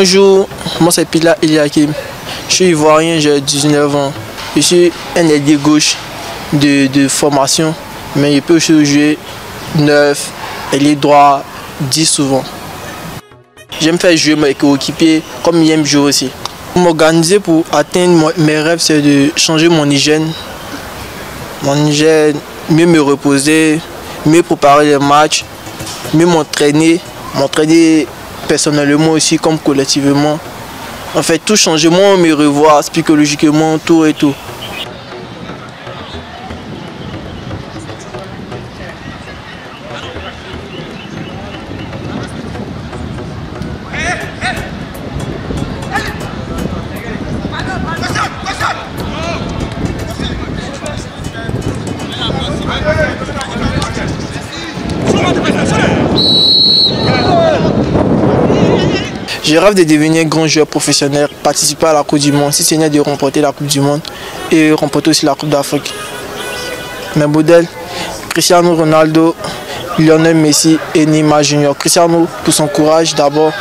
Bonjour, moi c'est Pila Eliakim. Je suis ivoirien, j'ai 19 ans. Je suis un ailier gauche de formation, mais je peux aussi jouer 9, ailier droit, 10 souvent. J'aime faire jouer mes coéquipiers comme j'aime jouer aussi. Pour m'organiser pour atteindre mes rêves, c'est de changer mon hygiène. Mieux me reposer, mieux préparer les matchs, mieux m'entraîner personnellement aussi comme collectivement. En fait, tout changer, moi me revoir psychologiquement, tout et tout. Je rêve de devenir grand joueur professionnel, participer à la Coupe du Monde, si ce n'est de remporter la Coupe du Monde et remporter aussi la Coupe d'Afrique. Mes modèles, Cristiano Ronaldo, Lionel Messi et Neymar Junior. Cristiano pour son courage d'abord,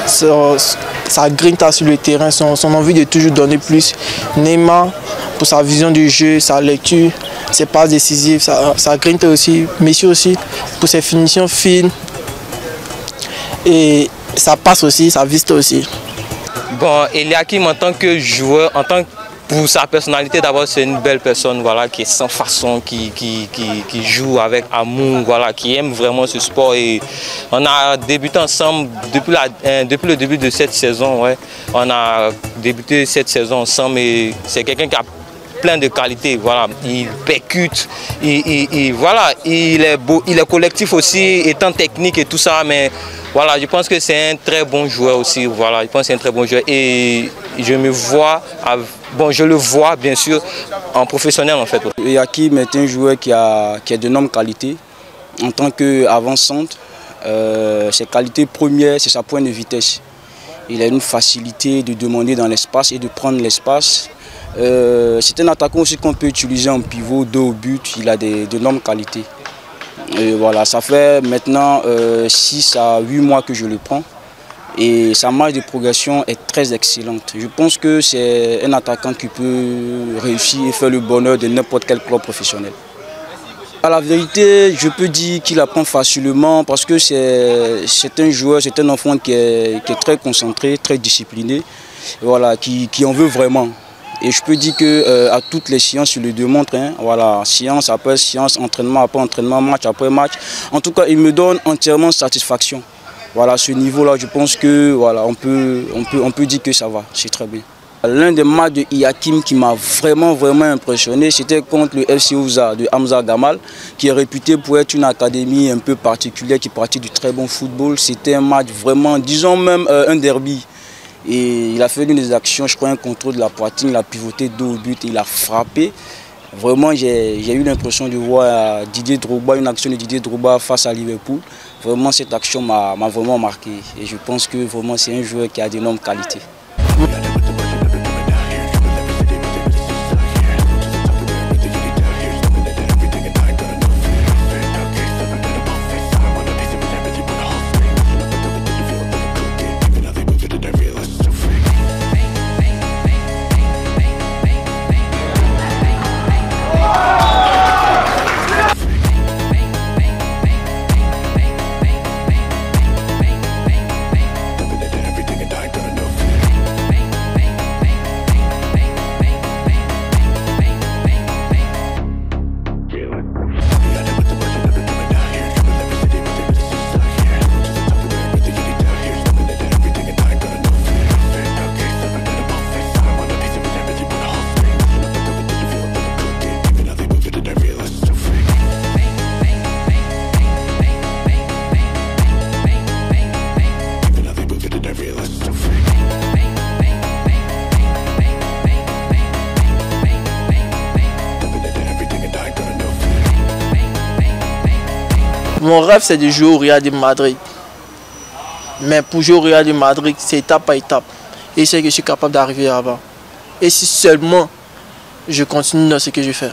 sa grinta sur le terrain, son envie de toujours donner plus. Neymar pour sa vision du jeu, sa lecture, ses passes décisives, sa grinta aussi. Messi aussi pour ses finitions fines. Et ça passe aussi, ça viste aussi. Bon, Eliakim en tant que joueur, pour sa personnalité d'abord, c'est une belle personne, voilà, qui est sans façon, qui joue avec amour, voilà, qui aime vraiment ce sport. Et on a débuté ensemble depuis le début de cette saison. Ouais. On a débuté cette saison ensemble et c'est quelqu'un qui a plein de qualités, voilà, il percute, voilà, il est beau, il est collectif aussi, étant technique et tout ça, mais voilà, je pense que c'est un très bon joueur aussi, voilà, je pense que c'est un très bon joueur et je me vois, je le vois bien sûr en professionnel en fait. Eliakim est un joueur qui a d'énormes qualités en tant qu'avant-centre. Ses qualités premières, c'est sa pointe de vitesse. Il a une facilité de demander dans l'espace et de prendre l'espace. C'est un attaquant aussi qu'on peut utiliser en pivot, dos au but, il a d'énormes qualités. Et voilà, ça fait maintenant 6 à 8 mois que je le prends et sa marge de progression est très excellente. Je pense que c'est un attaquant qui peut réussir et faire le bonheur de n'importe quel club professionnel. À la vérité, je peux dire qu'il apprend facilement parce que c'est un joueur, c'est un enfant qui est très concentré, très discipliné, voilà, qui en veut vraiment. Et je peux dire qu'à toutes les séances, il le démontre, hein, voilà, séance après séance, entraînement après entraînement, match après match. En tout cas, il me donne entièrement satisfaction. Voilà, à ce niveau-là, je pense que voilà, on peut dire que ça va, c'est très bien. L'un des matchs de Eliakim qui m'a vraiment impressionné, c'était contre le FC Ouza de Hamza Gamal, qui est réputé pour être une académie un peu particulière, qui pratique du très bon football. C'était un match vraiment, disons même un derby. Et il a fait l'une des actions, je crois, un contrôle de la poitrine, il a pivoté dos au but, il a frappé. Vraiment, j'ai eu l'impression de voir Didier Drogba, une action de Didier Drogba face à Liverpool. Vraiment, cette action m'a vraiment marqué. Et je pense que vraiment, c'est un joueur qui a d'énormes qualités. Mon rêve, c'est de jouer au Real de Madrid. Mais pour jouer au Real de Madrid, c'est étape par étape. Et c'est que je suis capable d'arriver là-bas. Et si seulement je continue dans ce que je fais.